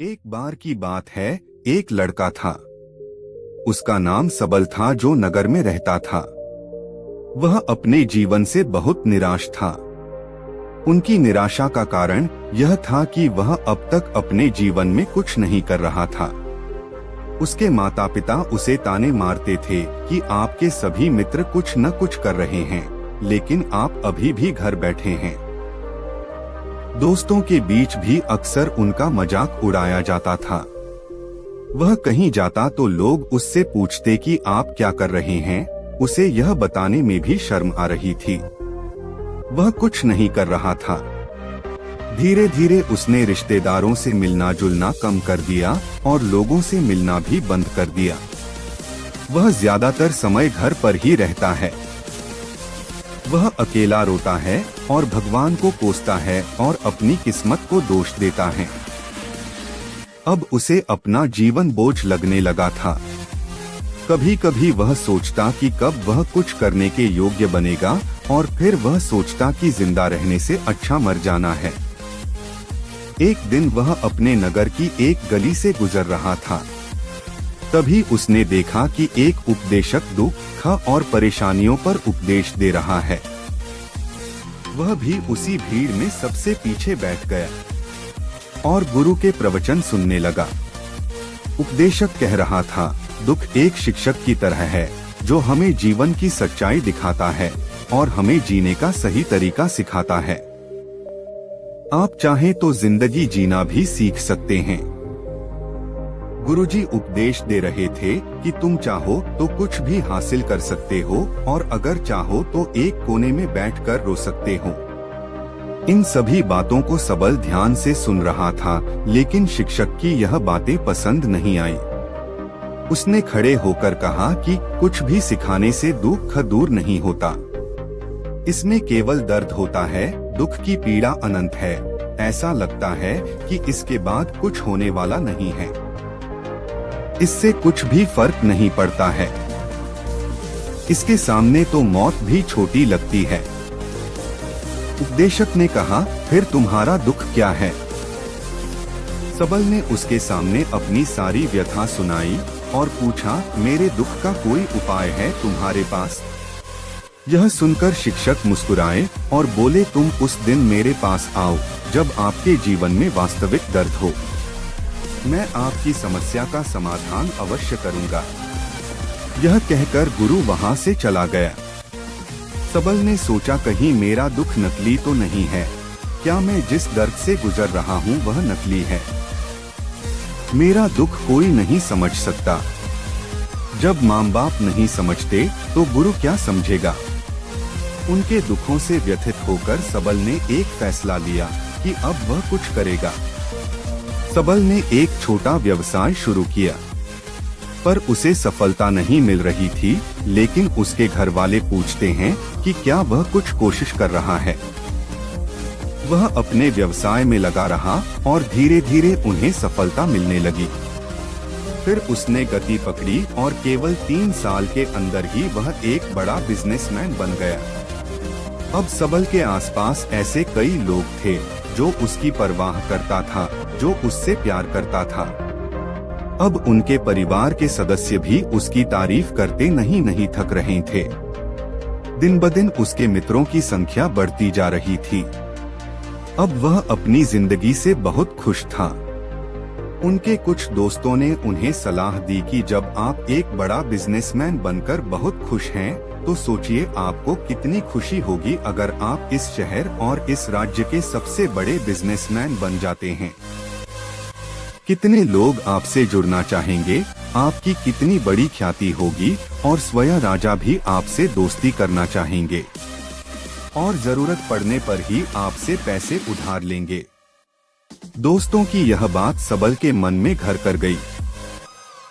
एक बार की बात है, एक लड़का था। उसका नाम सबल था, जो नगर में रहता था। वह अपने जीवन से बहुत निराश था। उनकी निराशा का कारण यह था कि वह अब तक अपने जीवन में कुछ नहीं कर रहा था। उसके माता पिता उसे ताने मारते थे कि आपके सभी मित्र कुछ न कुछ कर रहे हैं, लेकिन आप अभी भी घर बैठे हैं। दोस्तों के बीच भी अक्सर उनका मजाक उड़ाया जाता था। वह कहीं जाता तो लोग उससे पूछते कि आप क्या कर रहे हैं। उसे यह बताने में भी शर्म आ रही थी। वह कुछ नहीं कर रहा था। धीरे धीरे उसने रिश्तेदारों से मिलना जुलना कम कर दिया और लोगों से मिलना भी बंद कर दिया। वह ज्यादातर समय घर पर ही रहता है। वह अकेला रोता है और भगवान को कोसता है और अपनी किस्मत को दोष देता है। अब उसे अपना जीवन बोझ लगने लगा था। कभी कभी वह सोचता कि कब वह कुछ करने के योग्य बनेगा, और फिर वह सोचता कि जिंदा रहने से अच्छा मर जाना है। एक दिन वह अपने नगर की एक गली से गुजर रहा था। तभी उसने देखा कि एक उपदेशक दुख और परेशानियों पर उपदेश दे रहा है। वह भी उसी भीड़ में सबसे पीछे बैठ गया और गुरु के प्रवचन सुनने लगा। उपदेशक कह रहा था, दुख एक शिक्षक की तरह है जो हमें जीवन की सच्चाई दिखाता है और हमें जीने का सही तरीका सिखाता है। आप चाहें तो जिंदगी जीना भी सीख सकते हैं। गुरुजी उपदेश दे रहे थे कि तुम चाहो तो कुछ भी हासिल कर सकते हो, और अगर चाहो तो एक कोने में बैठकर रो सकते हो। इन सभी बातों को सबल ध्यान से सुन रहा था, लेकिन शिक्षक की यह बातें पसंद नहीं आई। उसने खड़े होकर कहा कि कुछ भी सिखाने से दुख दूर नहीं होता। इसमें केवल दर्द होता है, दुख की पीड़ा अनंत है। ऐसा लगता है कि इसके बाद कुछ होने वाला नहीं है। इससे कुछ भी फर्क नहीं पड़ता है। इसके सामने तो मौत भी छोटी लगती है। उपदेशक ने कहा, फिर तुम्हारा दुख क्या है? सबल ने उसके सामने अपनी सारी व्यथा सुनाई और पूछा, मेरे दुख का कोई उपाय है तुम्हारे पास? यह सुनकर शिक्षक मुस्कुराए और बोले, तुम उस दिन मेरे पास आओ जब आपके जीवन में वास्तविक दर्द हो। मैं आपकी समस्या का समाधान अवश्य करूंगा। यह कहकर गुरु वहां से चला गया। सबल ने सोचा, कहीं मेरा दुख नकली तो नहीं है? क्या मैं जिस दर्द से गुजर रहा हूँ वह नकली है? मेरा दुख कोई नहीं समझ सकता। जब माँ बाप नहीं समझते तो गुरु क्या समझेगा? उनके दुखों से व्यथित होकर सबल ने एक फैसला लिया कि अब वह कुछ करेगा। सबल ने एक छोटा व्यवसाय शुरू किया, पर उसे सफलता नहीं मिल रही थी। लेकिन उसके घर वाले पूछते हैं कि क्या वह कुछ कोशिश कर रहा है। वह अपने व्यवसाय में लगा रहा और धीरे धीरे उन्हें सफलता मिलने लगी। फिर उसने गति पकड़ी और केवल 3 साल के अंदर ही वह एक बड़ा बिजनेसमैन बन गया। अब सबल के आसपास ऐसे कई लोग थे जो उसकी परवाह करता था, जो उससे प्यार करता था। अब उनके परिवार के सदस्य भी उसकी तारीफ करते नहीं थक रहे थे। दिन ब दिन उसके मित्रों की संख्या बढ़ती जा रही थी। अब वह अपनी जिंदगी से बहुत खुश था। उनके कुछ दोस्तों ने उन्हें सलाह दी कि जब आप एक बड़ा बिजनेसमैन बनकर बहुत खुश हैं, तो सोचिए आपको कितनी खुशी होगी अगर आप इस शहर और इस राज्य के सबसे बड़े बिजनेसमैन बन जाते हैं। कितने लोग आपसे जुड़ना चाहेंगे, आपकी कितनी बड़ी ख्याति होगी, और स्वयं राजा भी आपसे दोस्ती करना चाहेंगे और जरूरत पड़ने पर ही आपसे पैसे उधार लेंगे। दोस्तों की यह बात सबल के मन में घर कर गई।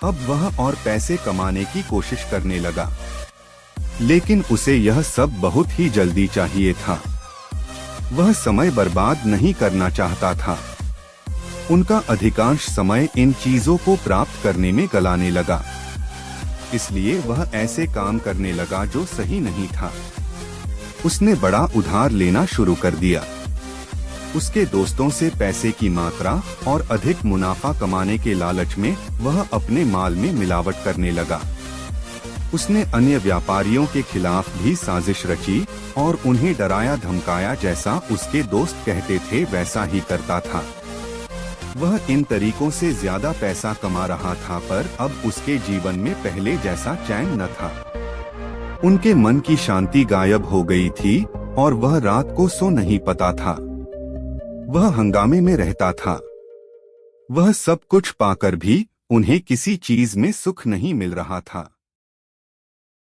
अब वह और पैसे कमाने की कोशिश करने लगा, लेकिन उसे यह सब बहुत ही जल्दी चाहिए था। वह समय बर्बाद नहीं करना चाहता था। उनका अधिकांश समय इन चीजों को प्राप्त करने में गलाने लगा। इसलिए वह ऐसे काम करने लगा जो सही नहीं था। उसने बड़ा उधार लेना शुरू कर दिया। उसके दोस्तों से पैसे की मात्रा और अधिक मुनाफा कमाने के लालच में वह अपने माल में मिलावट करने लगा। उसने अन्य व्यापारियों के खिलाफ भी साजिश रची और उन्हें डराया धमकाया, जैसा उसके दोस्त कहते थे वैसा ही करता था। वह इन तरीकों से ज्यादा पैसा कमा रहा था, पर अब उसके जीवन में पहले जैसा चैन न था। उनके मन की शांति गायब हो गई थी और वह रात को सो नहीं पाता था। वह हंगामे में रहता था। वह सब कुछ पाकर भी उन्हें किसी चीज में सुख नहीं मिल रहा था।